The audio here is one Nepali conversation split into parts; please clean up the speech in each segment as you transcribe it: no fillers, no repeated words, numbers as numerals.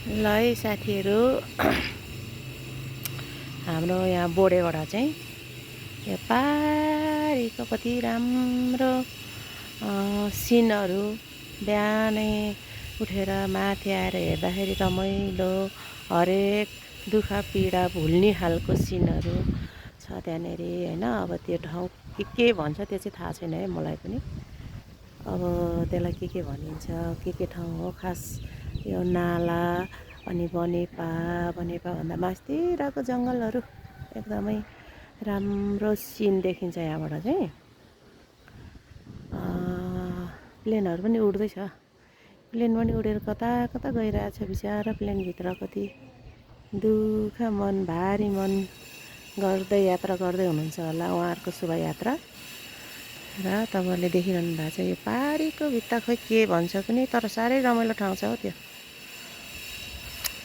ल है साथीहरू, हाम्रो यहाँ बोडेबाट चाहिँ यो पारिको कति राम्रो सिनहरू बिहानै उठेर माथि आएर हेर्दाखेरि रमाइलो हरेक दुःख पीडा भुल्ने खालको सिनहरू छ त्यहाँनिर होइन। अब त्यो ठाउँ के भन्छ त्यो चाहिँ थाहा छैन है मलाई पनि। अब त्यसलाई के भनिन्छ, के ठाउँ हो खास, यो नाला अनि बनेपा भन्दा मास्तिरको जङ्गलहरू एकदमै राम्रो सिन देखिन्छ यहाँबाट चाहिँ। प्लेनहरू पनि उड्दैछ, प्लेन पनि उडेर कता कता गइरहेछ बिचरा। प्लेनभित्र कति दुःख मन भारी मन गर्दै यात्रा गर्दै हुनुहुन्छ होला उहाँहरूको शोभायात्रा। र तपाईँहरूले देखिरहनु भएको छ यो पारिको भित्ता, खोइ के भन्छ पनि, तर साह्रै रमाइलो ठाउँ छ हो त्यो।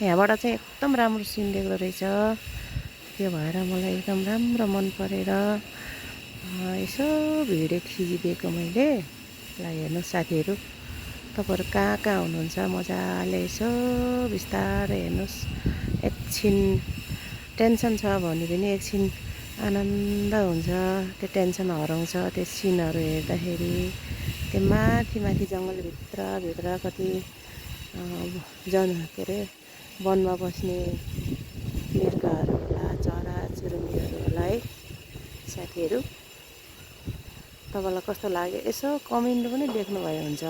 यहाँबाट चाहिँ एकदम राम्रो सिन देख्दो रहेछ। त्यो भएर मलाई एकदम राम्रो मन परेर यसो भिडियो खिचिदिएको मैले। ल हेर्नुहोस् साथीहरू, तपाईँहरू कहाँ कहाँ हुनुहुन्छ मजाले यसो बिस्तारै हेर्नुहोस्। एकछिन टेन्सन छ भने पनि एकछिन आनन्द हुन्छ, त्यो टेन्सन हराउँछ त्यो सिनहरू हेर्दाखेरि। त्यो माथि जङ्गलभित्र कति के अरे वनमा बस्ने मिर्गहरू होला, चरा चुरुङ्गीहरू होला है साथीहरू। तपाईँलाई कस्तो लाग्यो यसो कमेन्ट पनि लेख्नुभयो हुन्छ।